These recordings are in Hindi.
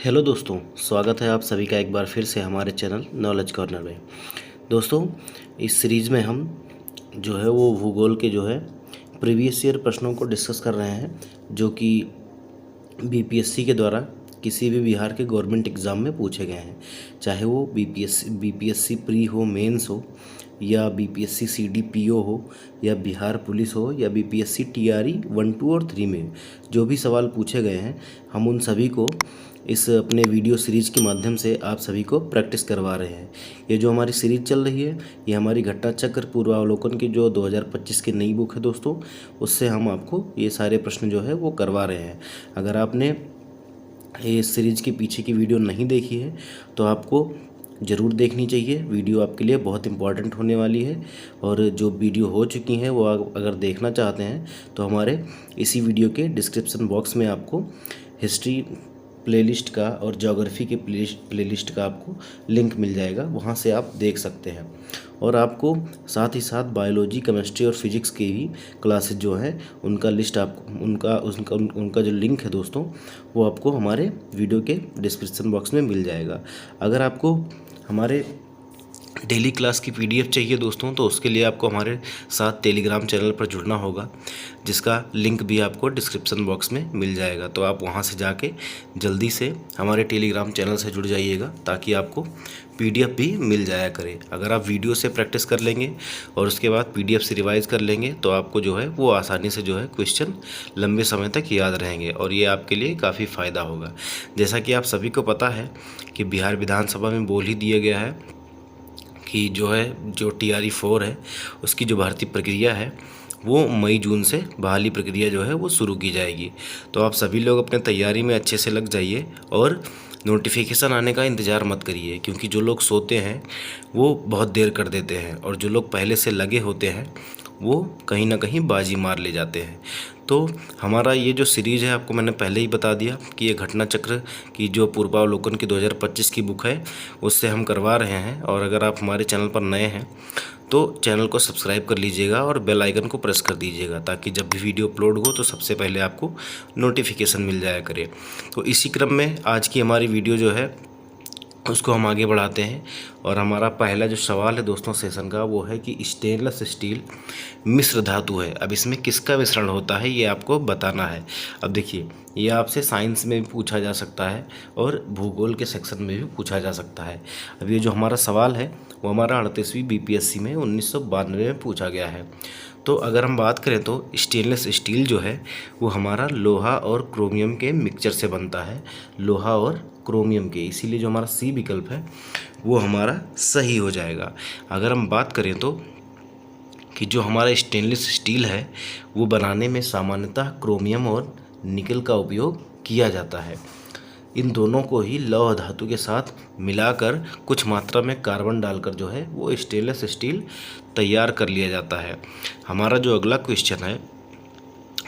हेलो दोस्तों, स्वागत है आप सभी का एक बार फिर से हमारे चैनल नॉलेज कॉर्नर में। दोस्तों, इस सीरीज़ में हम जो है वो भूगोल के जो है प्रीवियस ईयर प्रश्नों को डिस्कस कर रहे हैं, जो कि बीपीएससी के द्वारा किसी भी बिहार के गवर्नमेंट एग्ज़ाम में पूछे गए हैं। चाहे वो बीपीएससी प्री हो, मेंस हो, या बीपीएससी सीडीपीओ हो, या बिहार पुलिस हो, या बीपीएससी टीआरई 1, 2 और 3 में जो भी सवाल पूछे गए हैं, हम उन सभी को इस अपने वीडियो सीरीज़ के माध्यम से आप सभी को प्रैक्टिस करवा रहे हैं। ये जो हमारी सीरीज़ चल रही है, ये हमारी घटना चक्र पूर्वावलोकन की जो 2025 की नई बुक है दोस्तों, उससे हम आपको ये सारे प्रश्न जो है वो करवा रहे हैं। अगर आपने ये सीरीज़ के पीछे की वीडियो नहीं देखी है तो आपको ज़रूर देखनी चाहिए। वीडियो आपके लिए बहुत इंपॉर्टेंट होने वाली है, और जो वीडियो हो चुकी हैं वो अगर देखना चाहते हैं तो हमारे इसी वीडियो के डिस्क्रिप्शन बॉक्स में आपको हिस्ट्री प्लेलिस्ट का और ज्योग्राफी के प्लेलिस्ट का आपको लिंक मिल जाएगा, वहाँ से आप देख सकते हैं। और आपको साथ ही साथ बायोलॉजी, केमिस्ट्री और फिजिक्स की भी क्लासेस जो हैं उनका लिस्ट आपको उनका जो लिंक है दोस्तों, वो आपको हमारे वीडियो के डिस्क्रिप्शन बॉक्स में मिल जाएगा। अगर आपको हमारे डेली क्लास की पीडीएफ चाहिए दोस्तों, तो उसके लिए आपको हमारे साथ टेलीग्राम चैनल पर जुड़ना होगा, जिसका लिंक भी आपको डिस्क्रिप्शन बॉक्स में मिल जाएगा। तो आप वहां से जाके जल्दी से हमारे टेलीग्राम चैनल से जुड़ जाइएगा, ताकि आपको पीडीएफ भी मिल जाया करे। अगर आप वीडियो से प्रैक्टिस कर लेंगे और उसके बाद पीडीएफ से रिवाइज कर लेंगे, तो आपको जो है वो आसानी से जो है क्वेश्चन लंबे समय तक याद रहेंगे, और ये आपके लिए काफ़ी फ़ायदा होगा। जैसा कि आप सभी को पता है कि बिहार विधानसभा में बोल ही दिया गया है कि जो टीआरई 4 है, उसकी जो भर्ती प्रक्रिया है वो मई जून से बहाली प्रक्रिया जो है वो शुरू की जाएगी। तो आप सभी लोग अपने तैयारी में अच्छे से लग जाइए, और नोटिफिकेशन आने का इंतज़ार मत करिए, क्योंकि जो लोग सोते हैं वो बहुत देर कर देते हैं, और जो लोग पहले से लगे होते हैं वो कहीं ना कहीं बाजी मार ले जाते हैं। तो हमारा ये जो सीरीज़ है, आपको मैंने पहले ही बता दिया कि ये घटना चक्र की जो पूर्वावलोकन की 2025 की बुक है उससे हम करवा रहे हैं। और अगर आप हमारे चैनल पर नए हैं तो चैनल को सब्सक्राइब कर लीजिएगा और बेल आइकन को प्रेस कर दीजिएगा, ताकि जब भी वीडियो अपलोड हो तो सबसे पहले आपको नोटिफिकेशन मिल जाया करे। तो इसी क्रम में आज की हमारी वीडियो जो है उसको हम आगे बढ़ाते हैं, और हमारा पहला जो सवाल है दोस्तों सेशन का, वो है कि स्टेनलेस स्टील मिश्र धातु है, अब इसमें किसका मिश्रण होता है ये आपको बताना है। अब देखिए, ये आपसे साइंस में भी पूछा जा सकता है और भूगोल के सेक्शन में भी पूछा जा सकता है। अब ये जो हमारा सवाल है वो हमारा 38वीं बीपीएससी में 1992 में पूछा गया है। तो अगर हम बात करें तो स्टेनलेस स्टील जो है वो हमारा लोहा और क्रोमियम के मिक्सचर से बनता है, लोहा और क्रोमियम के, इसीलिए जो हमारा सी विकल्प है वो हमारा सही हो जाएगा। अगर हम बात करें तो कि जो हमारा स्टेनलेस स्टील है वो बनाने में सामान्यतः क्रोमियम और निकल का उपयोग किया जाता है। इन दोनों को ही लौह धातु के साथ मिलाकर कुछ मात्रा में कार्बन डालकर जो है वो स्टेनलेस स्टील तैयार कर लिया जाता है। हमारा जो अगला क्वेश्चन है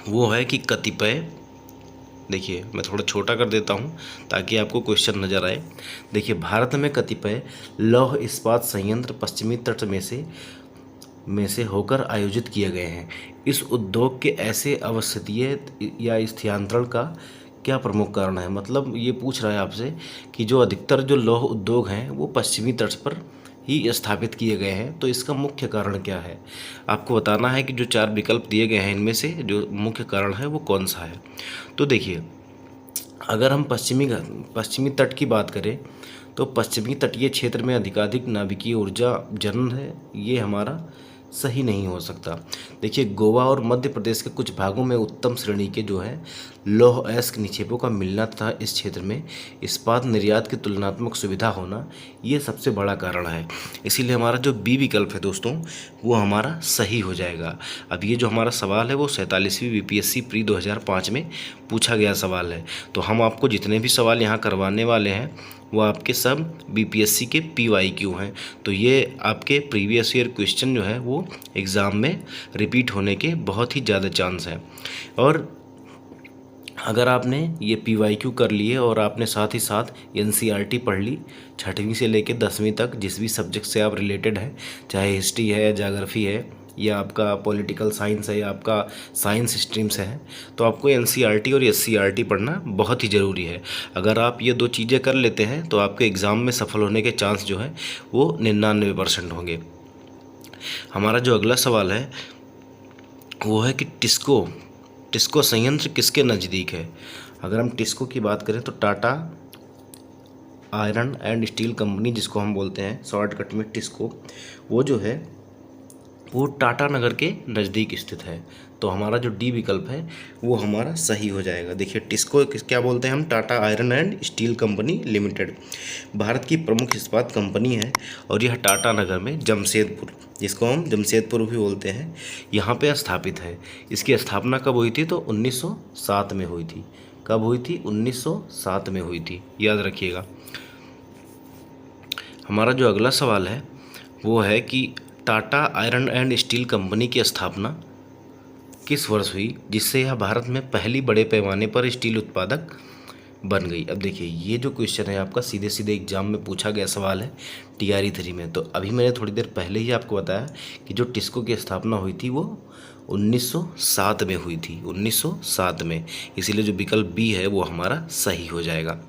वो है कि कतिपय, देखिए मैं थोड़ा छोटा कर देता हूँ ताकि आपको क्वेश्चन नज़र आए। देखिए, भारत में कतिपय लौह इस्पात संयंत्र पश्चिमी तट में से होकर आयोजित किए गए हैं। इस उद्योग के ऐसे अवस्थितीय या स्थानांतरण का क्या प्रमुख कारण है। मतलब ये पूछ रहा है आपसे कि जो अधिकतर जो लौह उद्योग हैं वो पश्चिमी तट पर ही स्थापित किए गए हैं, तो इसका मुख्य कारण क्या है। आपको बताना है कि जो 4 विकल्प दिए गए हैं इनमें से जो मुख्य कारण है वो कौन सा है। तो देखिए, अगर हम पश्चिमी तट की बात करें तो पश्चिमी तटीय क्षेत्र में अधिकाधिक नाभिकीय ऊर्जा जनन है, ये हमारा सही नहीं हो सकता। देखिए, गोवा और मध्य प्रदेश के कुछ भागों में उत्तम श्रेणी के जो है लौह अयस्क निक्षेपों का मिलना तथा इस क्षेत्र में इस्पात निर्यात की तुलनात्मक सुविधा होना, ये सबसे बड़ा कारण है। इसीलिए हमारा जो बी विकल्प है दोस्तों वो हमारा सही हो जाएगा। अब ये जो हमारा सवाल है वो 47वीं बीपीएससी प्री 2005 में पूछा गया सवाल है। तो हम आपको जितने भी सवाल यहाँ करवाने वाले हैं वो आपके सब बीपीएससी के PYQ हैं। तो ये आपके प्रीवियस ईयर क्वेश्चन जो है वो एग्ज़ाम में रिपीट होने के बहुत ही ज़्यादा चांस हैं। और अगर आपने ये PYQ कर लिए और आपने साथ ही साथ NCERT पढ़ ली 6वीं से लेकर 10वीं तक, जिस भी सब्जेक्ट से आप रिलेटेड हैं, चाहे हिस्ट्री है, ज्योग्राफी है, या आपका पॉलिटिकल साइंस है, या आपका साइंस स्ट्रीम से है, तो आपको NCERT और SCERT पढ़ना बहुत ही ज़रूरी है। अगर आप ये 2 चीज़ें कर लेते हैं तो आपके एग्ज़ाम में सफल होने के चांस जो है वो 99% होंगे। हमारा जो अगला सवाल है वो है कि टिस्को संयंत्र किसके नज़दीक है। अगर हम टिस्को की बात करें तो Tata iron and steel company, जिसको हम बोलते हैं शॉर्टकट में टिस्को, वो जो है वो टाटा नगर के नज़दीक स्थित है। तो हमारा जो डी विकल्प है वो हमारा सही हो जाएगा। देखिए टिस्को क्या बोलते हैं हम, Tata iron and steel company limited, Bharat की प्रमुख इस्पात कंपनी है और यह टाटा नगर में जमशेदपुर, जिसको हम जमशेदपुर भी बोलते हैं, यहाँ पे स्थापित है। इसकी स्थापना कब हुई थी? तो 1907 में हुई थी। कब हुई थी? 1907 में हुई थी, याद रखिएगा। हमारा जो अगला सवाल है वो है कि Tata iron and steel company की स्थापना किस वर्ष हुई, जिससे यह भारत में पहली बड़े पैमाने पर स्टील उत्पादक बन गई। अब देखिए ये जो क्वेश्चन है आपका सीधे सीधे एग्जाम में पूछा गया सवाल है TRE 3 में। तो अभी मैंने थोड़ी देर पहले ही आपको बताया कि जो टिस्को की स्थापना हुई थी वो 1907 में हुई थी, 1907 में। इसीलिए जो विकल्प बी है वो हमारा सही हो जाएगा।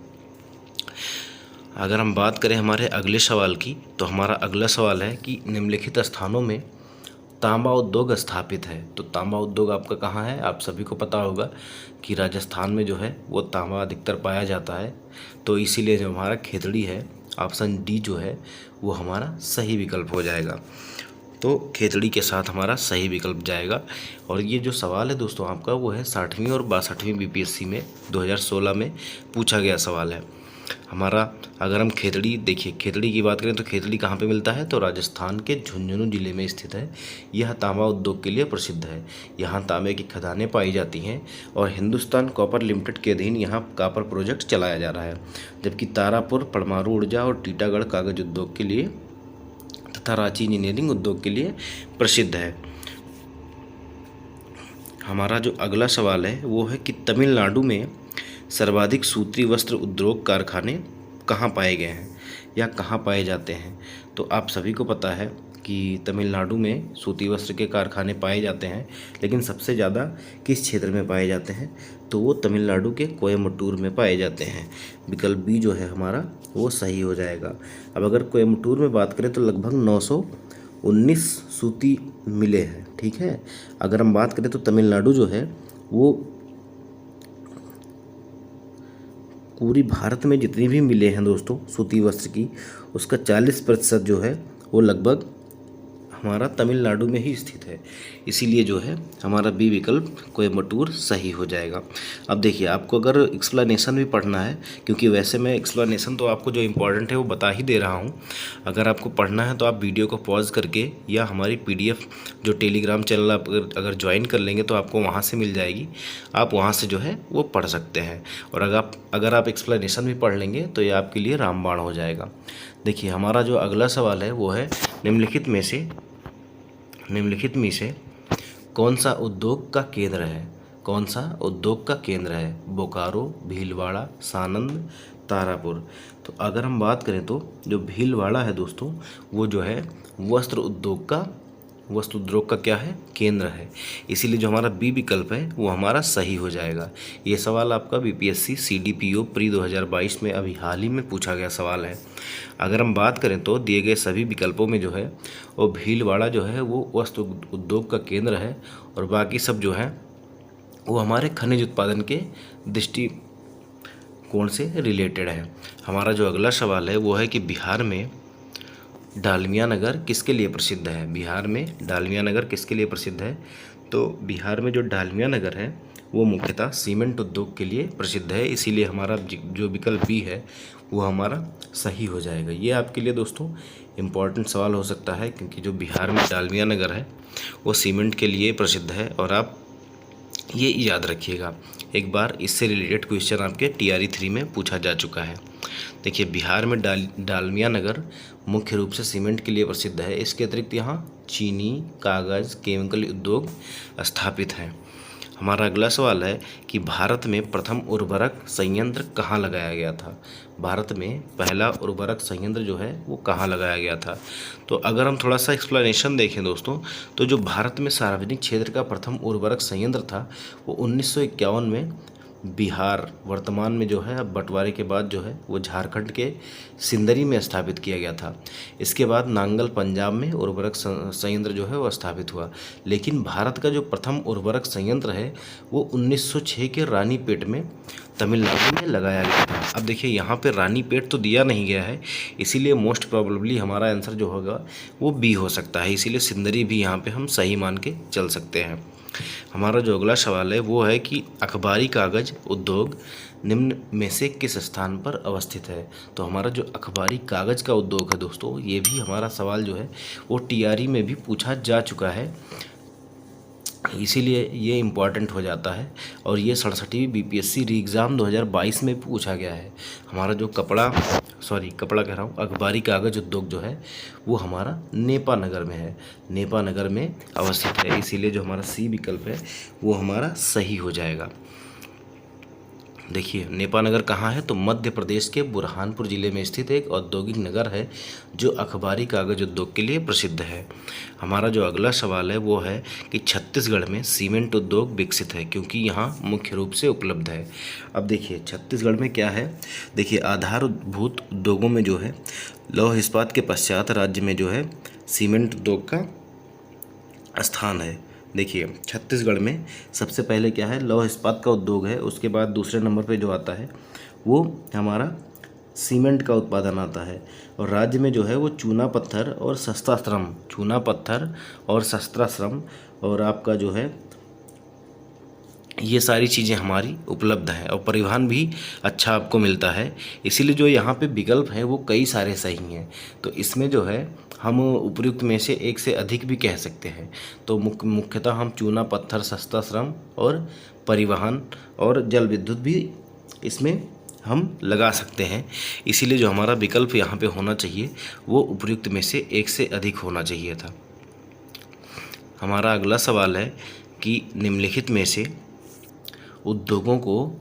अगर हम बात करें हमारे अगले सवाल की, तो हमारा अगला सवाल है कि निम्नलिखित स्थानों में तांबा उद्योग स्थापित है। तो तांबा उद्योग आपका कहाँ है? आप सभी को पता होगा कि राजस्थान में जो है वो तांबा अधिकतर पाया जाता है। तो इसीलिए जो हमारा खेतड़ी है, ऑप्शन डी जो है वो हमारा सही विकल्प हो जाएगा। तो खेतड़ी के साथ हमारा सही विकल्प जाएगा। और ये जो सवाल है दोस्तों आपका वो है 60वीं और 62वीं BPSC में 2016 में पूछा गया सवाल है हमारा। अगर हम खेतड़ी देखिए, खेतड़ी की बात करें तो खेतड़ी कहाँ पे मिलता है? तो राजस्थान के झुंझुनू जिले में स्थित है। यह तांबा उद्योग के लिए प्रसिद्ध है। यहाँ तांबे की खदानें पाई जाती हैं और हिंदुस्तान कॉपर लिमिटेड के अधीन यहाँ कॉपर प्रोजेक्ट चलाया जा रहा है। जबकि तारापुर परमाणु ऊर्जा और टीटागढ़ कागज उद्योग के लिए तथा रांची इंजीनियरिंग उद्योग के लिए प्रसिद्ध है। हमारा जो अगला सवाल है वो है कि तमिलनाडु में सर्वाधिक सूती वस्त्र उद्योग कारखाने कहाँ पाए गए हैं या कहाँ पाए जाते हैं। तो आप सभी को पता है कि तमिलनाडु में सूती वस्त्र के कारखाने पाए जाते हैं, लेकिन सबसे ज़्यादा किस क्षेत्र में पाए जाते हैं? तो वो तमिलनाडु के कोयम्बटूर में पाए जाते हैं। विकल्प बी जो है हमारा वो सही हो जाएगा। अब अगर कोयम्बटूर में बात करें तो लगभग 919 सूती मिले हैं, ठीक है। अगर हम बात करें तो तमिलनाडु जो है वो पूरी भारत में जितनी भी मिले हैं दोस्तों सूती वस्त्र की, उसका 40% जो है वो लगभग हमारा तमिलनाडु में ही स्थित है। इसीलिए जो है हमारा बी विकल्प कोयम्बटूर सही हो जाएगा। अब देखिए आपको अगर एक्सप्लेनेशन भी पढ़ना है, क्योंकि वैसे मैं एक्सप्लेनेशन तो आपको जो इम्पोर्टेंट है वो बता ही दे रहा हूँ। अगर आपको पढ़ना है तो आप वीडियो को पॉज करके या हमारी PDF जो टेलीग्राम चैनल आप अगर ज्वाइन कर लेंगे तो आपको वहाँ से मिल जाएगी। आप वहाँ से जो है वो पढ़ सकते हैं। और अगर आप एक्सप्लेनेशन भी पढ़ लेंगे तो ये आपके लिए रामबाण हो जाएगा। देखिए हमारा जो अगला सवाल है वो है निम्नलिखित में से कौन सा उद्योग का केंद्र है? कौन सा उद्योग का केंद्र है? बोकारो, भीलवाड़ा, सानंद, तारापुर। तो अगर हम बात करें तो जो भीलवाड़ा है दोस्तों वो जो है वस्त्र उद्योग का क्या है? केंद्र है। इसीलिए जो हमारा बी विकल्प है वो हमारा सही हो जाएगा। ये सवाल आपका BPSC CDPO प्री 2022 में अभी हाल ही में पूछा गया सवाल है। अगर हम बात करें तो दिए गए सभी विकल्पों में जो है वो भीलवाड़ा जो है वो वस्त्र उद्योग का केंद्र है, और बाकी सब जो है वो हमारे खनिज उत्पादन के दृष्टिकोण से रिलेटेड है। हमारा जो अगला सवाल है वो है कि बिहार में डालमिया नगर किसके लिए प्रसिद्ध है? बिहार में डालमिया नगर किसके लिए प्रसिद्ध है? तो बिहार में जो डालमिया नगर है वो मुख्यतः सीमेंट उद्योग के लिए प्रसिद्ध है। इसीलिए हमारा जो विकल्प बी है वो हमारा सही हो जाएगा। ये आपके लिए दोस्तों इम्पॉर्टेंट सवाल हो सकता है, क्योंकि जो बिहार में डालमिया नगर है वो सीमेंट के लिए प्रसिद्ध है। और आप ये याद रखिएगा, एक बार इससे रिलेटेड क्वेश्चन आपके TRE 3 में पूछा जा चुका है। देखिए बिहार में डालमिया नगर मुख्य रूप से सीमेंट के लिए प्रसिद्ध है। इसके अतिरिक्त यहाँ चीनी, कागज़, केमिकल उद्योग स्थापित हैं। हमारा अगला सवाल है कि भारत में प्रथम उर्वरक संयंत्र कहाँ लगाया गया था। भारत में पहला उर्वरक संयंत्र जो है वो कहाँ लगाया गया था। तो अगर हम थोड़ा सा एक्सप्लेनेशन देखें दोस्तों, तो जो भारत में सार्वजनिक क्षेत्र का प्रथम उर्वरक संयंत्र था वो 1951 में बिहार, वर्तमान में जो है अब बंटवारे के बाद जो है वो झारखंड के सिंदरी में स्थापित किया गया था। इसके बाद नांगल, पंजाब में उर्वरक संयंत्र जो है वो स्थापित हुआ। लेकिन भारत का जो प्रथम उर्वरक संयंत्र है वो 1906 के रानीपेट में तमिलनाडु में लगाया गया था। अब देखिए यहाँ पे रानीपेट तो दिया नहीं गया है, इसीलिए मोस्ट प्रोबेबली हमारा आंसर जो होगा वो बी हो सकता है, इसीलिए सिंदरी भी यहाँ पे हम सही मान के चल सकते हैं। हमारा जो अगला सवाल है वो है कि अखबारी कागज़ उद्योग निम्न में से किस स्थान पर अवस्थित है। तो हमारा जो अखबारी कागज़ का उद्योग है दोस्तों, ये भी हमारा सवाल जो है वो टीआरई में भी पूछा जा चुका है, इसीलिए ये इम्पॉर्टेंट हो जाता है और ये 67वीं बीपीएससी री एग्ज़ाम 2022 में पूछा गया है। हमारा जो कपड़ा कह रहा हूँ, अखबारी कागज़ उद्योग जो है वो हमारा नेपा नगर में है, नेपा नगर में अवस्थित है, इसीलिए जो हमारा सी विकल्प है वो हमारा सही हो जाएगा। देखिए नेपा नगर कहाँ है, तो मध्य प्रदेश के बुरहानपुर ज़िले में स्थित एक औद्योगिक नगर है जो अखबारी कागज़ उद्योग के लिए प्रसिद्ध है। हमारा जो अगला सवाल है वो है कि छत्तीसगढ़ में सीमेंट उद्योग विकसित है क्योंकि यहाँ मुख्य रूप से उपलब्ध है। अब देखिए छत्तीसगढ़ में क्या है, देखिए आधारभूत उद्योगों में जो है लौह इस्पात के पश्चात राज्य में जो है सीमेंट उद्योग का स्थान है। देखिए छत्तीसगढ़ में सबसे पहले क्या है, लौह इस्पात का उद्योग है, उसके बाद दूसरे नंबर पे जो आता है वो हमारा सीमेंट का उत्पादन आता है, और राज्य में जो है वो चूना पत्थर और शस्त्राश्रम और आपका जो है ये सारी चीज़ें हमारी उपलब्ध हैं और परिवहन भी अच्छा आपको मिलता है, इसीलिए जो यहाँ पे विकल्प हैं वो कई सारे सही हैं। तो इसमें जो है हम उपयुक्त में से एक से अधिक भी कह सकते हैं। तो मुख्यतः हम चूना पत्थर, सस्ता श्रम और परिवहन और जल विद्युत भी इसमें हम लगा सकते हैं, इसीलिए जो हमारा विकल्प यहाँ पे होना चाहिए वो उपयुक्त में से एक से अधिक होना चाहिए था। हमारा अगला सवाल है कि निम्नलिखित में से उद्योगों को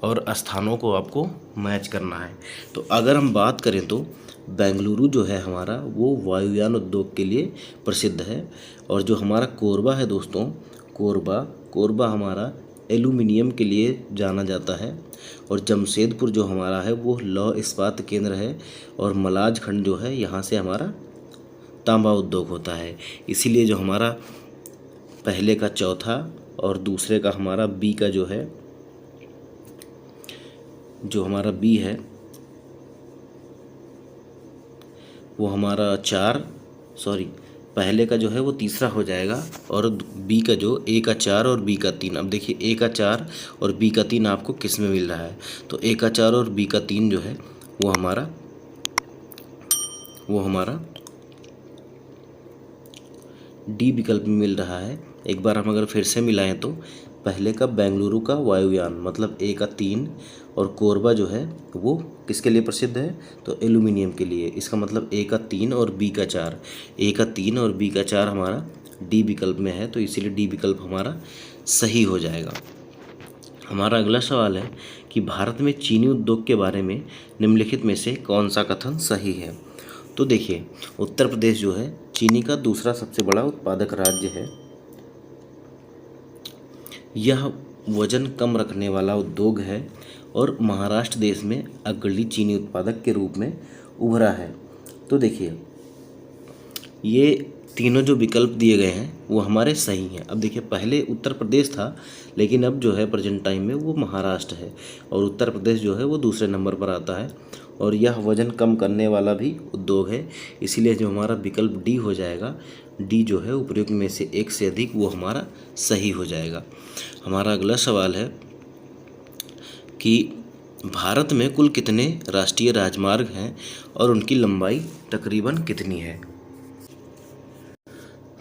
और स्थानों को आपको मैच करना है। तो अगर हम बात करें तो बेंगलुरु जो है हमारा वो वायुयान उद्योग के लिए प्रसिद्ध है, और जो हमारा कोरबा है दोस्तों, कोरबा हमारा एल्यूमिनियम के लिए जाना जाता है, और जमशेदपुर जो हमारा है वो लौह इस्पात केंद्र है, और मलाज खंड जो है यहाँ से हमारा तांबा उद्योग होता है। इसीलिए जो हमारा पहले का चौथा और दूसरे का हमारा बी का जो है, जो हमारा बी है वो हमारा पहले का जो है वो तीसरा हो जाएगा, और बी का जो ए का 4 और बी का 3। अब देखिए ए का 4 और बी का 3 आपको किस में मिल रहा है, तो ए का 4 और बी का 3 जो है वो हमारा डी विकल्प में मिल रहा है। एक बार हम अगर फिर से मिलाएं तो पहले का बेंगलुरु का वायुयान मतलब ए का 3, और कोरबा जो है वो किसके लिए प्रसिद्ध है, तो एल्यूमिनियम के लिए। इसका मतलब ए का 3 और बी का 4, ए का 3 और बी का 4 हमारा डी विकल्प में है, तो इसीलिए डी विकल्प हमारा सही हो जाएगा। हमारा अगला सवाल है कि भारत में चीनी उद्योग के बारे में निम्नलिखित में से कौन सा कथन सही है। तो देखिए उत्तर प्रदेश जो है चीनी का दूसरा सबसे बड़ा उत्पादक राज्य है। यह वजन कम रखने वाला उद्योग है और महाराष्ट्र देश में अग्रणी चीनी उत्पादक के रूप में उभरा है। तो देखिए ये तीनों जो विकल्प दिए गए हैं वो हमारे सही हैं। अब देखिए पहले उत्तर प्रदेश था, लेकिन अब जो है प्रेजेंट टाइम में वो महाराष्ट्र है, और उत्तर प्रदेश जो है वो दूसरे नंबर पर आता है, और यह वजन कम करने वाला भी उद्योग है, इसीलिए जो हमारा विकल्प डी हो जाएगा, डी जो है उपयुक्त में से एक से अधिक, वो हमारा सही हो जाएगा। हमारा अगला सवाल है कि भारत में कुल कितने राष्ट्रीय राजमार्ग हैं और उनकी लंबाई तकरीबन कितनी है।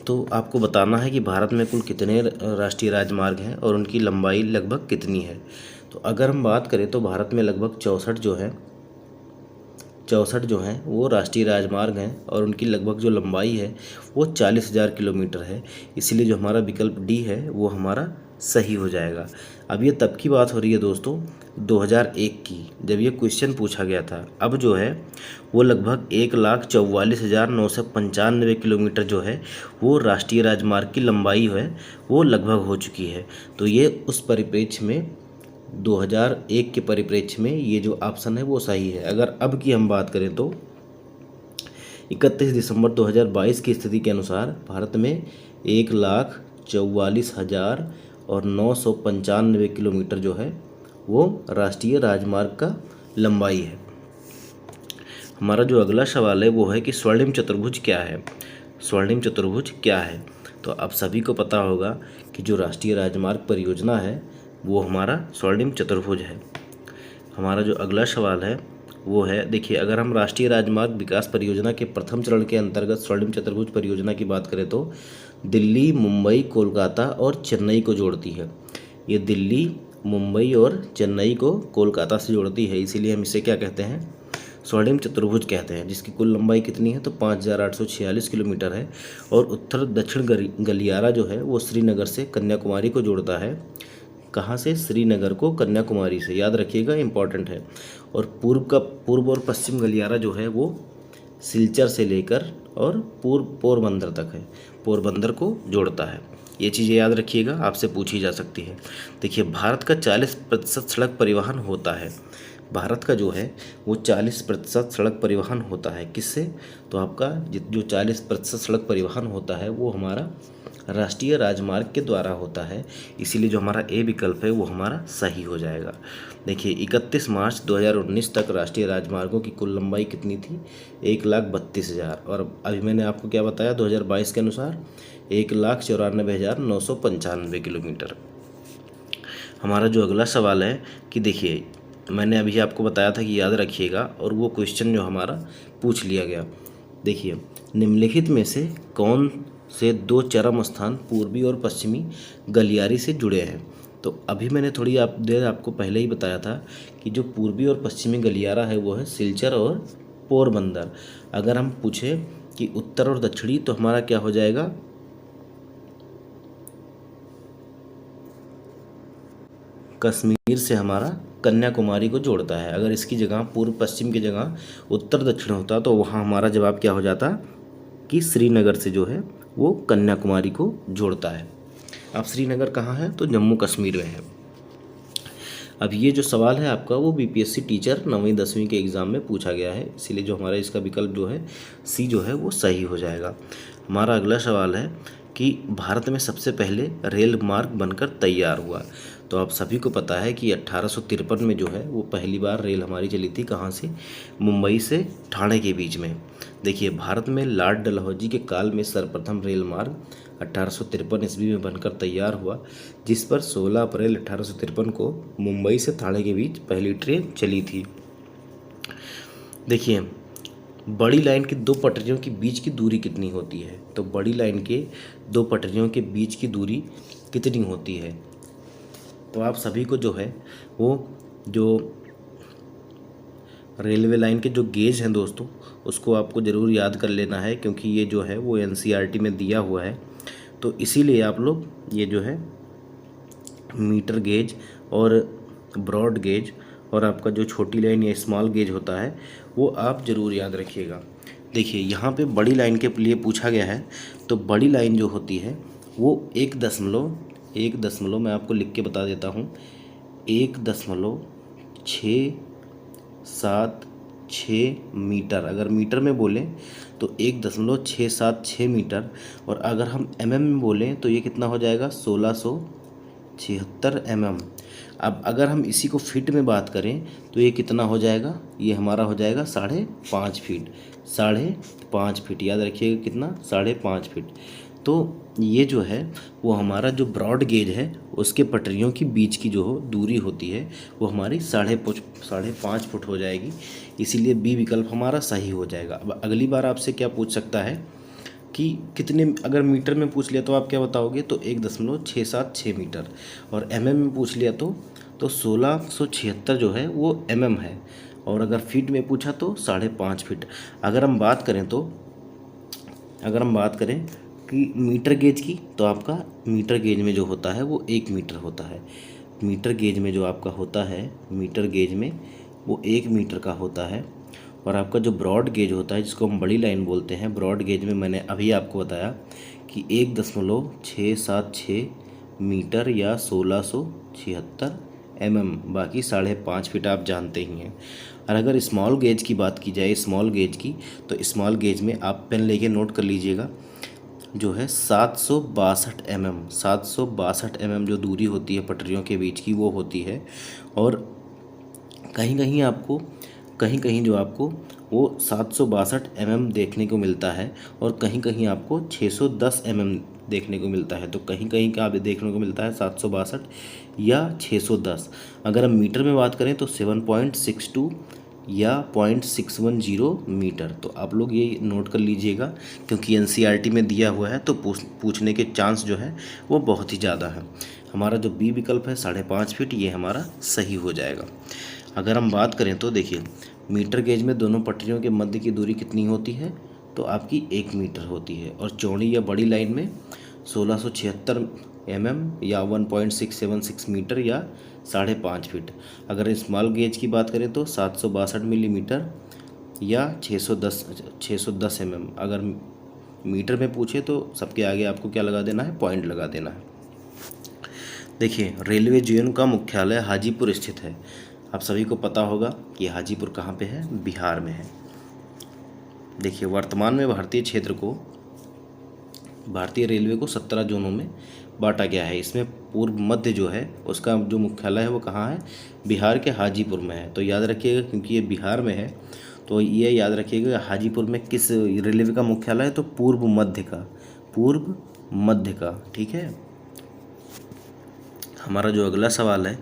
तो आपको बताना है कि भारत में कुल कितने राष्ट्रीय राजमार्ग हैं और उनकी लंबाई लगभग कितनी है। तो अगर हम बात करें तो भारत में लगभग 64 जो हैं वो राष्ट्रीय राजमार्ग हैं, और उनकी लगभग जो लंबाई है वो 40,000 किलोमीटर है, इसलिए जो हमारा विकल्प डी है वो हमारा सही हो जाएगा। अब ये तब की बात हो रही है दोस्तों 2001 की, जब ये क्वेश्चन पूछा गया था। अब जो है वो लगभग 1,44,995 किलोमीटर जो है वो राष्ट्रीय राजमार्ग की लंबाई है वो लगभग हो चुकी है। तो ये उस परिप्रेक्ष्य में 2001 के परिप्रेक्ष्य में ये जो ऑप्शन है वो सही है। अगर अब की हम बात करें तो 31 दिसंबर 2022 की स्थिति के अनुसार भारत में 1,44,995 किलोमीटर जो है वो राष्ट्रीय राजमार्ग का लंबाई है। हमारा जो अगला सवाल है वो है कि स्वर्णिम चतुर्भुज क्या है। स्वर्णिम चतुर्भुज क्या है? तो आप सभी को पता होगा कि जो राष्ट्रीय राजमार्ग परियोजना है वो हमारा स्वर्णिम चतुर्भुज है। हमारा जो अगला सवाल है वो है, देखिए अगर हम राष्ट्रीय राजमार्ग विकास परियोजना के प्रथम चरण के अंतर्गत स्वर्णिम चतुर्भुज परियोजना की बात करें तो दिल्ली, मुंबई, कोलकाता और चेन्नई को जोड़ती है। ये दिल्ली, मुंबई और चेन्नई को कोलकाता से जोड़ती है, इसीलिए हम इसे क्या कहते हैं? स्वर्णिम चतुर्भुज कहते हैं, जिसकी कुल लंबाई कितनी है तो 5,846 किलोमीटर है। और उत्तर दक्षिण गलियारा जो है वो श्रीनगर से कन्याकुमारी को जोड़ता है। कहाँ से? श्रीनगर को कन्याकुमारी से, याद रखिएगा, इंपॉर्टेंट है। और पूर्व और पश्चिम गलियारा जो है वो सिलचर से लेकर और पूर्व पोरबंदर तक है, पोरबंदर को जोड़ता है। ये चीज़ें याद रखिएगा, आपसे पूछी जा सकती है। देखिए भारत का 40% सड़क परिवहन होता है। भारत का जो है वो 40% सड़क परिवहन होता है। किससे? तो आपका जो 40% सड़क परिवहन होता है वो हमारा राष्ट्रीय राजमार्ग के द्वारा होता है। इसीलिए जो हमारा ए विकल्प है वो हमारा सही हो जाएगा। देखिए 31 मार्च 2019 तक राष्ट्रीय राजमार्गों की कुल लंबाई कितनी थी? 1,32,000। और अभी मैंने आपको क्या बताया 2022 के अनुसार 1,94,995 किलोमीटर। हमारा जो अगला सवाल है कि देखिए मैंने अभी आपको बताया था कि याद रखिएगा, और वो क्वेश्चन जो हमारा पूछ लिया गया। देखिए निम्नलिखित में से कौन से दो चरम स्थान पूर्वी और पश्चिमी गलियारे से जुड़े हैं? तो अभी मैंने थोड़ी देर आपको पहले ही बताया था कि जो पूर्वी और पश्चिमी गलियारा है वो है सिलचर और पोरबंदर। अगर हम पूछें कि उत्तर और दक्षिणी तो हमारा क्या हो जाएगा? कश्मीर से हमारा कन्याकुमारी को जोड़ता है। अगर इसकी जगह पूर्व पश्चिम की जगह उत्तर दक्षिण होता तो वहाँ हमारा जवाब क्या हो जाता कि श्रीनगर से जो है वो कन्याकुमारी को जोड़ता है। अब श्रीनगर कहाँ है? तो जम्मू कश्मीर में है। अब ये जो सवाल है आपका वो बीपीएससी टीचर 9वीं 10वीं के एग्ज़ाम में पूछा गया है, इसीलिए जो हमारा इसका विकल्प जो है सी जो है वो सही हो जाएगा। हमारा अगला सवाल है कि भारत में सबसे पहले रेल मार्ग बनकर तैयार हुआ। तो आप सभी को पता है कि 1853 में जो है वो पहली बार रेल हमारी चली थी। कहाँ से? मुंबई से ठाणे के बीच में। देखिए भारत में लॉर्ड डलहौजी के काल में सर्वप्रथम रेल मार्ग 1853 ईस्वी में बनकर तैयार हुआ, जिस पर 16 अप्रैल 1853 को मुंबई से ठाणे के बीच पहली ट्रेन चली थी। देखिए बड़ी लाइन की दो पटरियों के बीच की दूरी कितनी होती है? तो बड़ी लाइन के दो पटरियों के बीच की दूरी कितनी होती है? तो आप सभी को जो है वो जो रेलवे लाइन के जो गेज हैं दोस्तों उसको आपको ज़रूर याद कर लेना है, क्योंकि ये जो है वो एनसीईआरटी में दिया हुआ है। तो इसीलिए आप लोग ये जो है मीटर गेज और ब्रॉड गेज और आपका जो छोटी लाइन या स्मॉल गेज होता है वो आप ज़रूर याद रखिएगा। देखिए यहाँ पे बड़ी लाइन के लिए पूछा गया है, तो बड़ी लाइन जो होती है वो 1 दशमलव मैं आपको लिख के बता देता हूँ, 1.676 मीटर। अगर मीटर में बोलें तो 1.676 मीटर, और अगर हम एमएम में बोलें तो ये कितना हो जाएगा? 1676 एमएम। अब अगर हम इसी को फीट में बात करें तो ये कितना हो जाएगा? ये हमारा हो जाएगा 5.5 फीट। 5.5 फीट याद रखिएगा, कितना? 5.5 फीट। तो ये जो है वो हमारा जो ब्रॉड गेज है उसके पटरियों की बीच की जो दूरी होती है वो हमारी 5.5 फुट हो जाएगी। इसीलिए बी विकल्प हमारा सही हो जाएगा। अब अगली बार आपसे क्या पूछ सकता है कि कितने, अगर मीटर में पूछ लिया तो आप क्या बताओगे? तो 1.676 मीटर। और एमएम में पूछ लिया तो 1676 जो है वो एमएम है। और अगर फीट में पूछा तो 5.5 फीट। अगर हम बात करें कि मीटर गेज की, तो आपका मीटर गेज में जो होता है वो 1 मीटर होता है। मीटर गेज में जो आपका होता है, मीटर गेज में वो 1 मीटर का होता है। और आपका जो ब्रॉड गेज होता है, जिसको हम बड़ी लाइन बोलते हैं, ब्रॉड गेज में मैंने अभी आपको बताया कि 1.676 मीटर या 1676 बाकी 5.5 फीट आप जानते ही हैं। और अगर स्मॉल गेज की बात की जाए, स्मॉल गेज की, तो स्मॉल गेज में आप पेन लेके नोट कर लीजिएगा, जो है 762 जो दूरी होती है पटरियों के बीच की वो होती है। और कहीं कहीं जो आपको वो 762 देखने को मिलता है, और कहीं कहीं आपको 610 देखने को मिलता है। तो कहीं कहीं का देखने को मिलता है 762 या 610। अगर हम मीटर में बात करें तो 7.62 या 0.610 मीटर। तो आप लोग ये नोट कर लीजिएगा, क्योंकि एनसीईआरटी में दिया हुआ है तो पूछने के चांस जो है वो बहुत ही ज़्यादा है। हमारा जो बी विकल्प है 5.5 फीट, ये हमारा सही हो जाएगा। अगर हम बात करें तो देखिए, मीटर गेज में दोनों पटरियों के मध्य की दूरी कितनी होती है, तो आपकी 1 मीटर होती है। और चौड़ी या बड़ी लाइन में 1676 या 1.676 मीटर या 5.5 फीट। अगर स्मॉल गेज की बात करें तो 762 मिलीमीटर या 610 अगर मीटर में पूछे तो सबके आगे आपको क्या लगा देना है, पॉइंट लगा देना है। देखिए, रेलवे जोन का मुख्यालय हाजीपुर स्थित है। आप सभी को पता होगा कि हाजीपुर कहाँ पे है, बिहार में है। देखिए, वर्तमान में भारतीय रेलवे को 17 जोनों में बांटा गया है। इसमें पूर्व मध्य जो है उसका जो मुख्यालय है वो कहाँ है, बिहार के हाजीपुर में है। तो याद रखिएगा, क्योंकि ये बिहार में है तो ये याद रखिएगा हाजीपुर में किस रेलवे का मुख्यालय है, तो पूर्व मध्य का। ठीक है। हमारा जो अगला सवाल है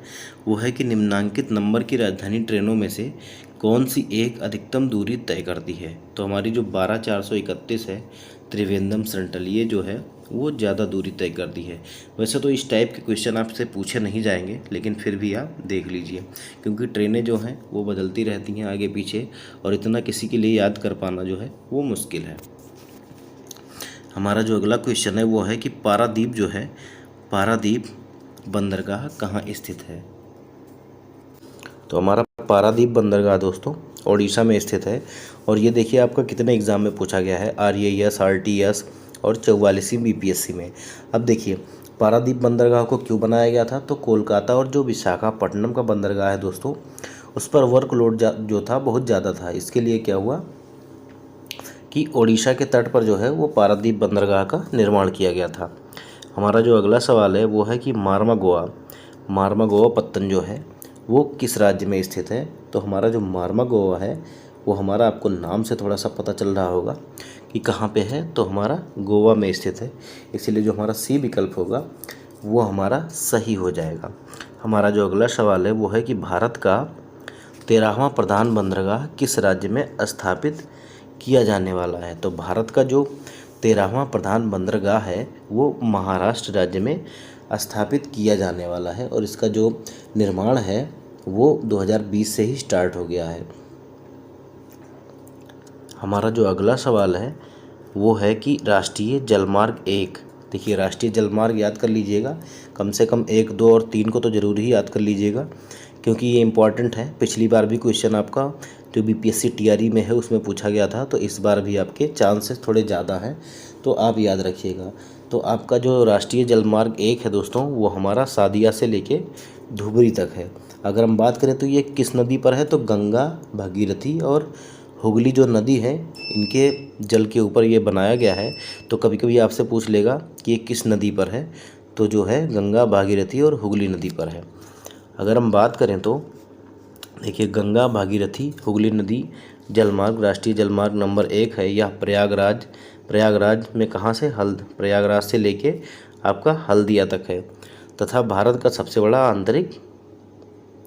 वो है कि निम्नांकित नंबर की राजधानी ट्रेनों में से कौन सी एक अधिकतम दूरी तय करती है। तो हमारी जो 12431 है त्रिवेंद्रम सेंट्रल, ये जो है वो ज़्यादा दूरी तय करती है। वैसे तो इस टाइप के क्वेश्चन आपसे पूछे नहीं जाएंगे, लेकिन फिर भी आप देख लीजिए, क्योंकि ट्रेनें जो हैं वो बदलती रहती हैं आगे पीछे, और इतना किसी के लिए याद कर पाना जो है वो मुश्किल है। हमारा जो अगला क्वेश्चन है वो है कि पारादीप बंदरगाह कहाँ स्थित है। तो हमारा पारादीप बंदरगाह दोस्तों ओडिशा में स्थित है। और ये देखिए आपका कितने एग्ज़ाम में पूछा गया है, RAS, RTS और 44वीं BPSC में। अब देखिए, पारादीप बंदरगाह को क्यों बनाया गया था, तो कोलकाता और जो विशाखापट्टनम का बंदरगाह है दोस्तों, उस पर वर्कलोड जो था बहुत ज़्यादा था। इसके लिए क्या हुआ कि ओडिशा के तट पर जो है वो पारादीप बंदरगाह का निर्माण किया गया था। हमारा जो अगला सवाल है वो है कि मार्मागोआ पत्तन जो है वो किस राज्य में स्थित है। तो हमारा जो मार्मागोआ है वो हमारा, आपको नाम से थोड़ा सा पता चल रहा होगा कि कहाँ पे है, तो हमारा गोवा में स्थित है। इसीलिए जो हमारा सी विकल्प होगा वो हमारा सही हो जाएगा। हमारा जो अगला सवाल है वो है कि भारत का 13वां प्रधान बंदरगाह किस राज्य में स्थापित किया जाने वाला है। तो भारत का जो 13वां प्रधान बंदरगाह है वो महाराष्ट्र राज्य में स्थापित किया जाने वाला है, और इसका जो निर्माण है वो 2020 से ही स्टार्ट हो गया है। हमारा जो अगला सवाल है वो है कि राष्ट्रीय जलमार्ग 1, देखिए राष्ट्रीय जलमार्ग याद कर लीजिएगा, कम से कम 1, 2 और 3 को तो ज़रूर ही याद कर लीजिएगा, क्योंकि ये इम्पॉर्टेंट है। पिछली बार भी क्वेश्चन आपका जो BPSC TRE में है उसमें पूछा गया था, तो इस बार भी आपके चांसेस थोड़े ज़्यादा हैं, तो आप याद रखिएगा। तो आपका जो राष्ट्रीय जलमार्ग 1 है दोस्तों वो हमारा सादिया से लेके धुबरी तक है। अगर हम बात करें तो ये किस नदी पर है, तो गंगा, भागीरथी और हुगली जो नदी है इनके जल के ऊपर ये बनाया गया है। तो कभी कभी आपसे पूछ लेगा कि ये किस नदी पर है, तो जो है गंगा, भागीरथी और हुगली नदी पर है। अगर हम बात करें तो देखिए, गंगा, भागीरथी, हुगली नदी जलमार्ग राष्ट्रीय जलमार्ग नंबर 1 है। यह प्रयागराज में कहाँ से, प्रयागराज से लेके आपका हल्दिया तक है, तथा भारत का सबसे बड़ा आंतरिक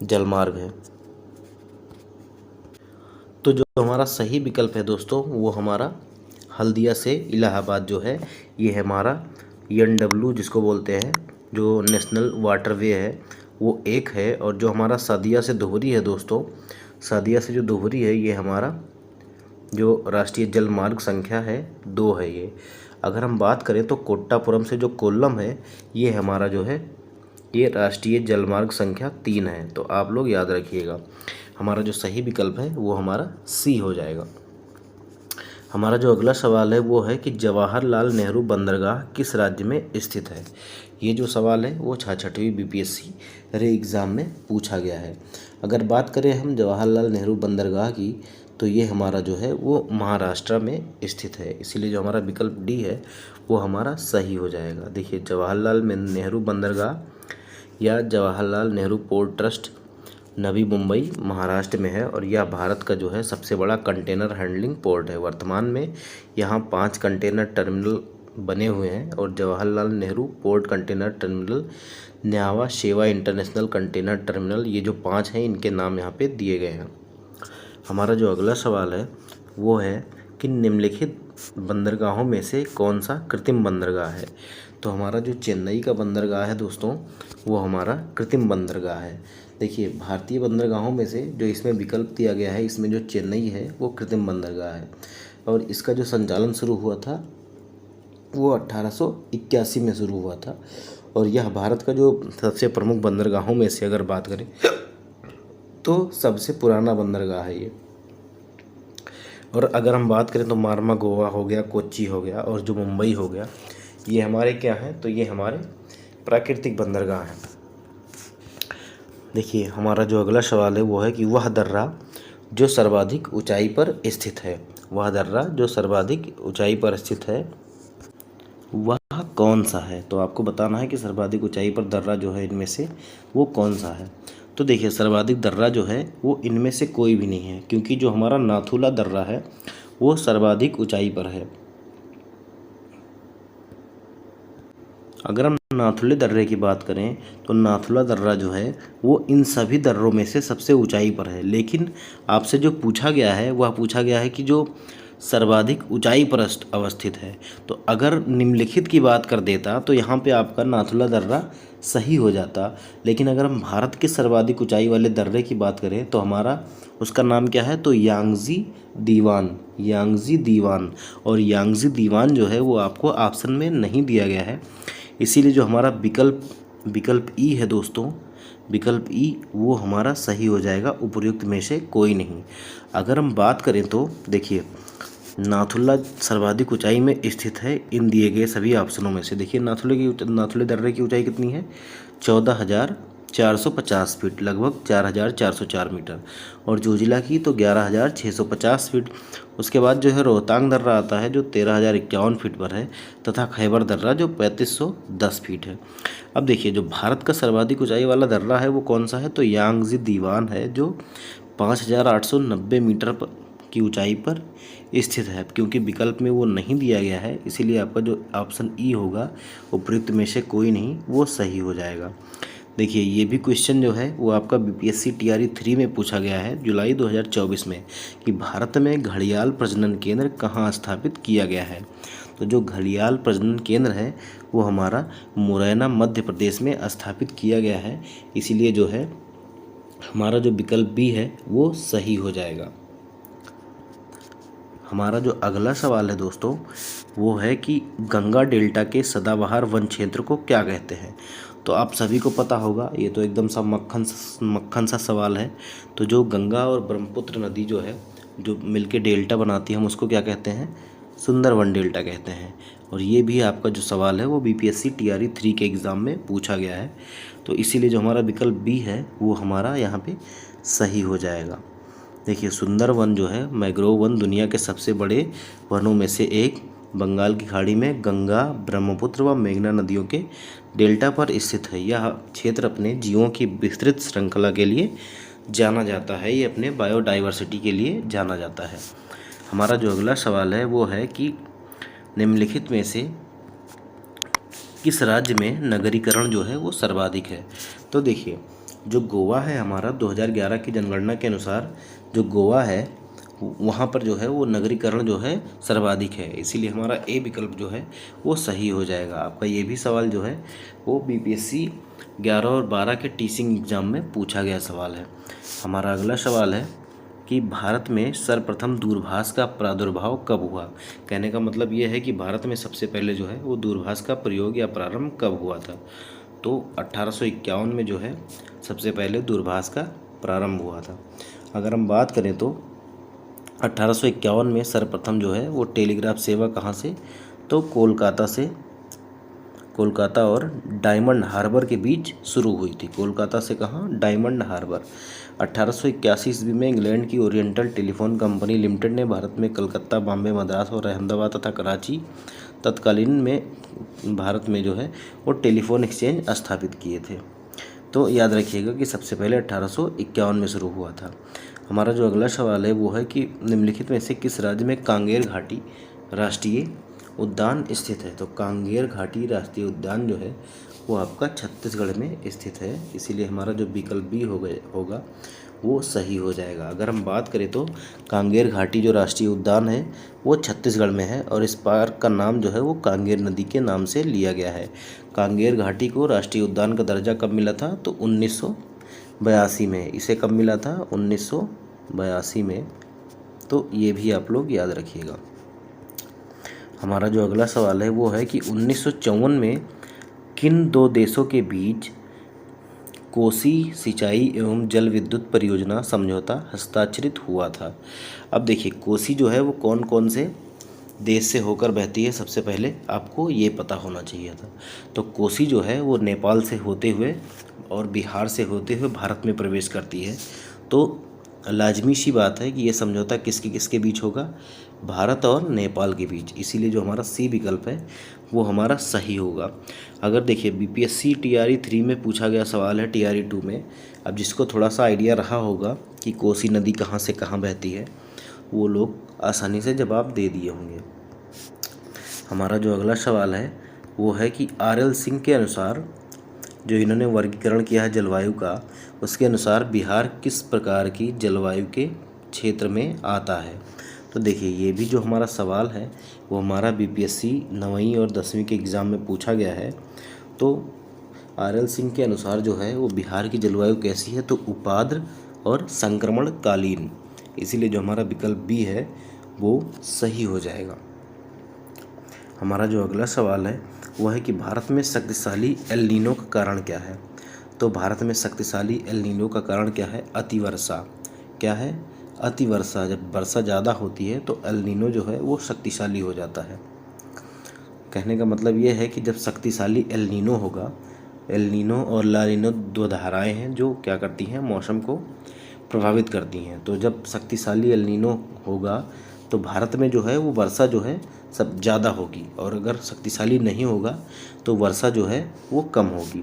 जलमार्ग है। तो जो हमारा सही विकल्प है दोस्तों वो हमारा हल्दिया से इलाहाबाद जो है, ये है हमारा NW जिसको बोलते हैं, जो नेशनल वाटरवे है वो 1 है। और जो हमारा सादिया से धुबरी है दोस्तों, सादिया से जो धुबरी है ये हमारा जो राष्ट्रीय जल मार्ग संख्या है 2 है ये। अगर हम बात करें तो कोट्टापुरम से जो कोल्लम है ये हमारा जो है ये राष्ट्रीय जलमार्ग संख्या 3 है। तो आप लोग याद रखिएगा, हमारा जो सही विकल्प है वो हमारा सी हो जाएगा। हमारा जो अगला सवाल है वो है कि जवाहरलाल नेहरू बंदरगाह किस राज्य में स्थित है। ये जो सवाल है वो 66वीं बीपीएससी रे एग्ज़ाम में पूछा गया है। अगर बात करें हम जवाहरलाल नेहरू बंदरगाह की तो ये हमारा जो है वो महाराष्ट्र में स्थित है, इसीलिए जो हमारा विकल्प डी है वो हमारा सही हो जाएगा। देखिए, जवाहरलाल नेहरू बंदरगाह या जवाहरलाल नेहरू पोर्ट ट्रस्ट नवी मुंबई महाराष्ट्र में है और यह भारत का जो है सबसे बड़ा कंटेनर हैंडलिंग पोर्ट है। वर्तमान में यहाँ 5 कंटेनर टर्मिनल बने हुए हैं और Jawaharlal Nehru port container terminal, Nhava Sheva international container terminal, ये जो 5 हैं इनके नाम यहाँ पे दिए गए हैं। हमारा जो अगला सवाल है वो है कि निम्नलिखित बंदरगाहों में से कौन सा कृत्रिम बंदरगाह है। तो हमारा जो चेन्नई का बंदरगाह है दोस्तों वो हमारा कृत्रिम बंदरगाह है। देखिए, भारतीय बंदरगाहों में से जो इसमें विकल्प दिया गया है इसमें जो चेन्नई है वो कृत्रिम बंदरगाह है और इसका जो संचालन शुरू हुआ था वो 1881 में शुरू हुआ था और यह भारत का जो सबसे प्रमुख बंदरगाहों में से अगर बात करें तो सबसे पुराना बंदरगाह है ये। और अगर हम बात करें तो मार्मा गोवा हो गया, कोच्चि हो गया और जो मुंबई हो गया, ये हमारे क्या हैं, तो ये हमारे प्राकृतिक बंदरगाह हैं। देखिए, हमारा जो अगला सवाल है वो है कि वह दर्रा जो सर्वाधिक ऊंचाई पर स्थित है, वह दर्रा जो सर्वाधिक ऊंचाई पर स्थित है वह कौन सा है। तो आपको बताना है कि सर्वाधिक ऊंचाई पर दर्रा जो है इनमें से वो कौन सा है। तो देखिए, सर्वाधिक दर्रा जो है वो इनमें से कोई भी नहीं है, क्योंकि जो हमारा नाथुला दर्रा है वो सर्वाधिक ऊंचाई पर है। अगर हम नाथुले दर्रे की बात करें तो नाथुला दर्रा जो है वो इन सभी दर्रों में से सबसे ऊंचाई पर है, लेकिन आपसे जो पूछा गया है वह पूछा गया है कि जो सर्वाधिक ऊंचाई पर अवस्थित है। तो अगर निम्नलिखित की बात कर देता तो यहाँ पे आपका नाथुला दर्रा सही हो जाता, लेकिन अगर हम भारत के सर्वाधिक ऊंचाई वाले दर्रे की बात करें तो हमारा उसका नाम क्या है, तो यांगजी दीवान, यांगजी दीवान। और यांगजी दीवान जो है वो आपको ऑप्शन में नहीं दिया गया है, इसीलिए जो हमारा विकल्प ई है दोस्तों, विकल्प ई वो हमारा सही हो जाएगा, उपर्युक्त में से कोई नहीं। अगर हम बात करें तो देखिए, नाथुला सर्वाधिक ऊंचाई में स्थित है इन दिए गए सभी ऑप्शनों में से। देखिए, नाथुले दर्रे की ऊंचाई कितनी है, 14,450 फीट, लगभग 4,404 मीटर। और जोजिला की तो 11,650 फीट। उसके बाद जो है रोहतांग दर्रा आता है जो 13,051 फीट पर है, तथा खैबर दर्रा जो 3,510 फीट है। अब देखिए, जो भारत का सर्वाधिक ऊंचाई वाला दर्रा है वो कौन सा है, तो यांगजी दीवान है जो 5,890 मीटर की ऊंचाई पर स्थित है। क्योंकि विकल्प में वो नहीं दिया गया है, इसीलिए आपका जो ऑप्शन ई होगा उपयुक्त में से कोई नहीं, वो सही हो जाएगा। देखिए, ये भी क्वेश्चन जो है वो आपका बीपीएससी टीआरई 3 में पूछा गया है जुलाई 2024 में कि भारत में घड़ियाल प्रजनन केंद्र कहाँ स्थापित किया गया है। तो जो घड़ियाल प्रजनन केंद्र है वो हमारा मुरैना मध्य प्रदेश में स्थापित किया गया है, इसीलिए जो है हमारा जो विकल्प बी है वो सही हो जाएगा। हमारा जो अगला सवाल है दोस्तों वो है कि गंगा डेल्टा के सदाबहार वन क्षेत्र को क्या कहते हैं। तो आप सभी को पता होगा, ये तो एकदम सा मक्खन सा सवाल है। तो जो गंगा और ब्रह्मपुत्र नदी जो है जो मिलके डेल्टा बनाती है, हम उसको क्या कहते हैं, सुंदरवन डेल्टा कहते हैं। और ये भी आपका जो सवाल है वो बीपीएससी टीआरई 3 के एग्ज़ाम में पूछा गया है, तो इसीलिए जो हमारा विकल्प बी है वो हमारा यहाँ पे सही हो जाएगा। देखिए, सुंदरवन जो है मैंग्रोव वन दुनिया के सबसे बड़े वनों में से एक, बंगाल की खाड़ी में गंगा, ब्रह्मपुत्र व मेघना नदियों के डेल्टा पर स्थित है। यह क्षेत्र अपने जीवों की विस्तृत श्रृंखला के लिए जाना जाता है, ये अपने बायोडाइवर्सिटी के लिए जाना जाता है। हमारा जो अगला सवाल है वो है कि निम्नलिखित में से किस राज्य में नगरीकरण जो है वो सर्वाधिक है। तो देखिए, जो गोवा है हमारा 2011 की जनगणना के अनुसार जो गोवा है वहाँ पर जो है वो नगरीकरण जो है सर्वाधिक है, इसीलिए हमारा ए विकल्प जो है वो सही हो जाएगा। आपका ये भी सवाल जो है वो बीपीएससी 11 और 12 के टीचिंग एग्ज़ाम में पूछा गया सवाल है। हमारा अगला सवाल है कि भारत में सर्वप्रथम दूरभाष का प्रादुर्भाव कब हुआ। कहने का मतलब ये है कि भारत में सबसे पहले जो है वो दूरभाष का प्रयोग या प्रारंभ कब हुआ था। तो 1851 में जो है सबसे पहले दूरभाष का प्रारंभ हुआ था। अगर हम बात करें तो 1851 में सर्वप्रथम जो है वो टेलीग्राफ सेवा कहाँ से, तो कोलकाता से, कोलकाता और डायमंड हार्बर के बीच शुरू हुई थी। कोलकाता से कहाँ, डायमंड हार्बर। 1881 ईस्वी में इंग्लैंड की ओरिएंटल टेलीफोन कंपनी लिमिटेड ने भारत में कलकत्ता, बॉम्बे, मद्रास और अहमदाबाद तथा कराची तत्कालीन में भारत में जो है वो टेलीफोन एक्सचेंज स्थापित किए थे। तो याद रखिएगा कि सबसे पहले 1851 में शुरू हुआ था। हमारा जो अगला सवाल है वो है कि निम्नलिखित में से किस राज्य में कांगेर घाटी राष्ट्रीय उद्यान स्थित है। तो कांगेर घाटी राष्ट्रीय उद्यान जो है वो आपका छत्तीसगढ़ में स्थित है, इसीलिए हमारा जो विकल्प बी होगा वो सही हो जाएगा। अगर हम बात करें तो कांगेर घाटी जो राष्ट्रीय उद्यान है वो छत्तीसगढ़ में है और इस पार्क का नाम जो है वो कांगेर नदी के नाम से लिया गया है। कांगेर घाटी को राष्ट्रीय उद्यान का दर्जा कब मिला था, तो 1982 में। इसे कब मिला था, 1982 में। तो ये भी आप लोग याद रखिएगा। हमारा जो अगला सवाल है वो है कि 1954 में किन दो देशों के बीच कोसी सिंचाई एवं जल विद्युत परियोजना समझौता हस्ताक्षरित हुआ था। अब देखिए कोसी जो है वो कौन कौन से देश से होकर बहती है, सबसे पहले आपको ये पता होना चाहिए था। तो कोसी जो है वो नेपाल से होते हुए और बिहार से होते हुए भारत में प्रवेश करती है। तो लाजमी सी बात है कि ये समझौता किसके किसके बीच होगा, भारत और नेपाल के बीच। इसीलिए जो हमारा सी विकल्प है वो हमारा सही होगा। अगर देखिए बीपीएससी टीआरई 3 में पूछा गया सवाल है टीआरई 2 में, अब जिसको थोड़ा सा आइडिया रहा होगा कि कोसी नदी कहाँ से कहाँ बहती है वो लोग आसानी से जवाब दे दिए होंगे। हमारा जो अगला सवाल है वो है कि आर.एल. सिंह के अनुसार, जो इन्होंने वर्गीकरण किया है जलवायु का, उसके अनुसार बिहार किस प्रकार की जलवायु के क्षेत्र में आता है। तो देखिए ये भी जो हमारा सवाल है वो हमारा बीपीएससी 9वीं और 10वीं के एग्ज़ाम में पूछा गया है। तो आर.एल. सिंह के अनुसार जो है वो बिहार की जलवायु कैसी है, तो उपाद्र और संक्रमणकालीन। इसीलिए जो हमारा विकल्प बी है वो सही हो जाएगा। हमारा जो अगला सवाल है वह है कि भारत में शक्तिशाली एल नीनो का कारण क्या है। तो भारत में शक्तिशाली एल नीनो का कारण क्या है, अतिवर्षा। क्या है, अतिवर्षा। जब वर्षा ज़्यादा होती है तो एल नीनो जो है वो शक्तिशाली हो जाता है। कहने का मतलब ये है कि जब शक्तिशाली एल नीनो होगा, एल नीनो और ला नीनो दो धाराएँ हैं जो क्या करती हैं, मौसम को प्रभावित करती हैं। तो जब शक्तिशाली एल नीनो होगा तो भारत में जो है वो वर्षा जो है सब ज़्यादा होगी, और अगर शक्तिशाली नहीं होगा तो वर्षा जो है वो कम होगी।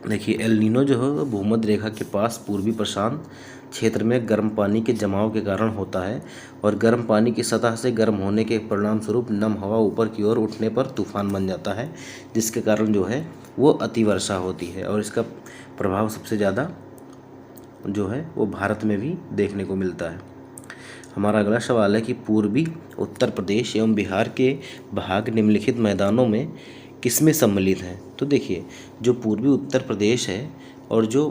देखिए एल नीनो जो है वो भूमध्य रेखा के पास पूर्वी प्रशांत क्षेत्र में गर्म पानी के जमाव के कारण होता है, और गर्म पानी की सतह से गर्म होने के परिणाम स्वरूप नम हवा ऊपर की ओर उठने पर तूफान बन जाता है, जिसके कारण जो है वो अतिवर्षा होती है। और इसका प्रभाव सबसे ज़्यादा जो है वो भारत में भी देखने को मिलता है। हमारा अगला सवाल है कि पूर्वी उत्तर प्रदेश एवं बिहार के भाग निम्नलिखित मैदानों में किसमें सम्मिलित हैं। तो देखिए जो पूर्वी उत्तर प्रदेश है और जो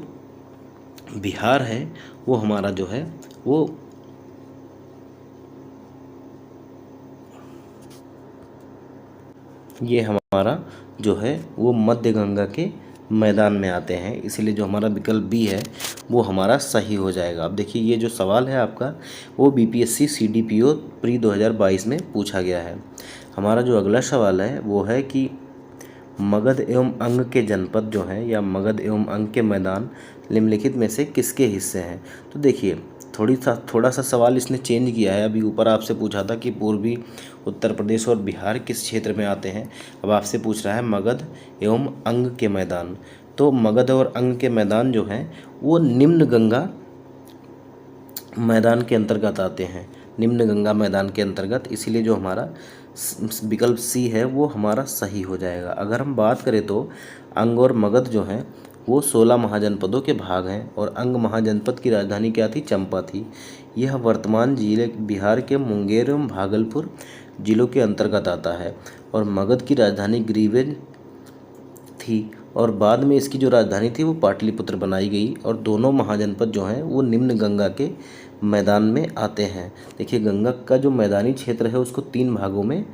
बिहार है वो हमारा जो है वो ये हमारा जो है वो मध्य गंगा के मैदान में आते हैं, इसीलिए जो हमारा विकल्प बी है वो हमारा सही हो जाएगा। अब देखिए ये जो सवाल है आपका वो बीपीएससी सीडीपीओ प्री 2022 में पूछा गया है। हमारा जो अगला सवाल है वो है कि मगध एवं अंग के जनपद जो हैं या मगध एवं अंग के मैदान निम्नलिखित में से किसके हिस्से हैं। तो देखिए थोड़ा सा सवाल इसने चेंज किया है। अभी ऊपर आपसे पूछा था कि पूर्वी उत्तर प्रदेश और बिहार किस क्षेत्र में आते हैं, अब आपसे पूछ रहा है मगध एवं अंग के मैदान। तो मगध और अंग के मैदान जो हैं वो निम्न गंगा मैदान के अंतर्गत आते हैं, निम्न गंगा मैदान के अंतर्गत, इसीलिए जो हमारा विकल्प सी है वो हमारा सही हो जाएगा। अगर हम बात करें तो अंग और मगध जो हैं वो 16 महाजनपदों के भाग हैं, और अंग महाजनपद की राजधानी क्या थी, चंपा थी। यह वर्तमान जिले बिहार के मुंगेर एवं भागलपुर जिलों के अंतर्गत आता है, और मगध की राजधानी ग्रीवेज थी, और बाद में इसकी जो राजधानी थी वो पाटलिपुत्र बनाई गई और दोनों महाजनपद जो हैं वो निम्न गंगा के मैदान में आते हैं। देखिए गंगा का जो मैदानी क्षेत्र है उसको 3 भागों में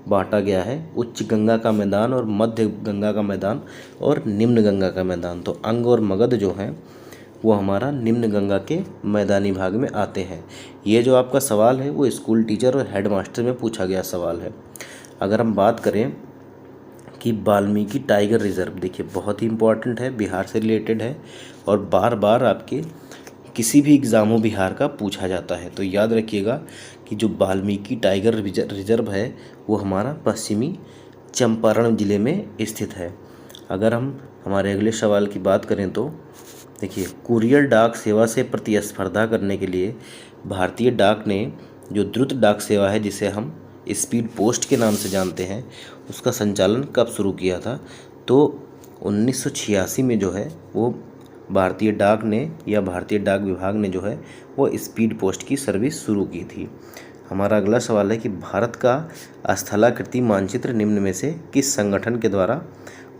बांटा गया है, उच्च गंगा का मैदान और मध्य गंगा का मैदान और निम्न गंगा का मैदान। तो अंग और मगध जो हैं वो हमारा निम्न गंगा के मैदानी भाग में आते हैं। ये जो आपका सवाल है वो स्कूल टीचर और हेडमास्टर में पूछा गया सवाल है। अगर हम बात करें कि वाल्मीकि टाइगर रिजर्व, देखिए बहुत ही इम्पोर्टेंट है, बिहार से रिलेटेड है और बार बार आपके किसी भी एग्ज़ामों बिहार का पूछा जाता है। तो याद रखिएगा कि जो वाल्मीकि टाइगर रिजर्व है वो हमारा पश्चिमी चंपारण ज़िले में स्थित है। अगर हम हमारे अगले सवाल की बात करें तो देखिए कुरियर डाक सेवा से प्रतिस्पर्धा करने के लिए भारतीय डाक ने जो द्रुत डाक सेवा है जिसे हम स्पीड पोस्ट के नाम से जानते हैं उसका संचालन कब शुरू किया था? तो 1986 में जो है वो भारतीय डाक ने या भारतीय डाक विभाग ने जो है वो स्पीड पोस्ट की सर्विस शुरू की थी। हमारा अगला सवाल है कि भारत का स्थलाकृति मानचित्र निम्न में से किस संगठन के द्वारा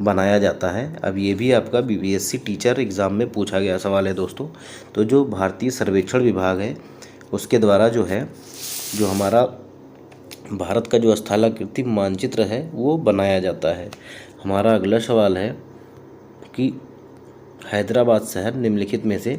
बनाया जाता है? अब ये भी आपका बीपीएससी टीचर एग्ज़ाम में पूछा गया सवाल है दोस्तों। तो जो भारतीय सर्वेक्षण विभाग है उसके द्वारा जो है जो हमारा भारत का जो स्थलाकृति मानचित्र है वो बनाया जाता है। हमारा अगला सवाल है कि हैदराबाद शहर निम्नलिखित में से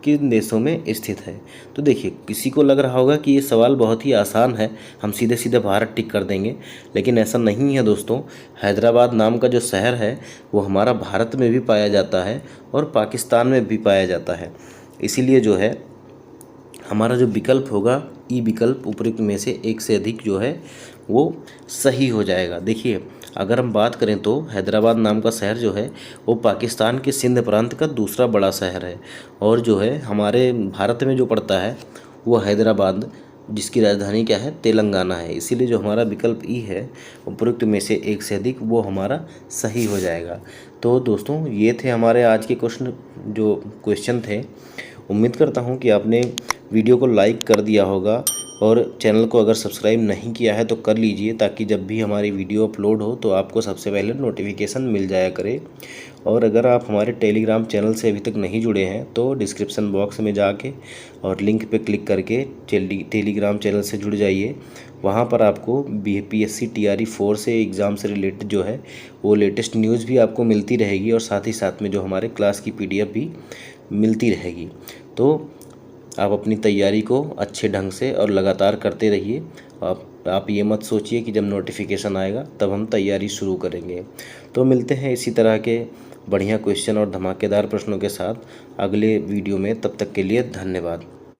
किन देशों में स्थित है? तो देखिए किसी को लग रहा होगा कि ये सवाल बहुत ही आसान है, हम सीधे सीधे भारत टिक कर देंगे, लेकिन ऐसा नहीं है दोस्तों। हैदराबाद नाम का जो शहर है वो हमारा भारत में भी पाया जाता है और पाकिस्तान में भी पाया जाता है। इसीलिए जो है हमारा जो विकल्प होगा ई विकल्प उपयुक्त में से एक से अधिक जो है वो सही हो जाएगा। देखिए अगर हम बात करें तो हैदराबाद नाम का शहर जो है वो पाकिस्तान के सिंध प्रांत का दूसरा बड़ा शहर है और जो है हमारे भारत में जो पड़ता है वो हैदराबाद, जिसकी राजधानी क्या है? तेलंगाना है। इसीलिए जो हमारा विकल्प ई है उपयुक्त में से एक से अधिक वो हमारा सही हो जाएगा। तो दोस्तों ये थे हमारे आज के क्वेश्चन थे। उम्मीद करता हूँ कि आपने वीडियो को लाइक कर दिया होगा और चैनल को अगर सब्सक्राइब नहीं किया है तो कर लीजिए, ताकि जब भी हमारी वीडियो अपलोड हो तो आपको सबसे पहले नोटिफिकेशन मिल जाया करे। और अगर आप हमारे टेलीग्राम चैनल से अभी तक नहीं जुड़े हैं तो डिस्क्रिप्शन बॉक्स में जाके और लिंक पे क्लिक करके टेलीग्राम चैनल से जुड़ जाइए। वहाँ पर आपको बीपीएससी TRE 4 से एग्ज़ाम से रिलेटेड जो है वो लेटेस्ट न्यूज़ भी आपको मिलती रहेगी और साथ ही साथ में जो हमारे क्लास की PDF भी मिलती रहेगी। तो आप अपनी तैयारी को अच्छे ढंग से और लगातार करते रहिए। आप ये मत सोचिए कि जब नोटिफिकेशन आएगा तब हम तैयारी शुरू करेंगे। तो मिलते हैं इसी तरह के बढ़िया क्वेश्चन और धमाकेदार प्रश्नों के साथ अगले वीडियो में। तब तक के लिए धन्यवाद।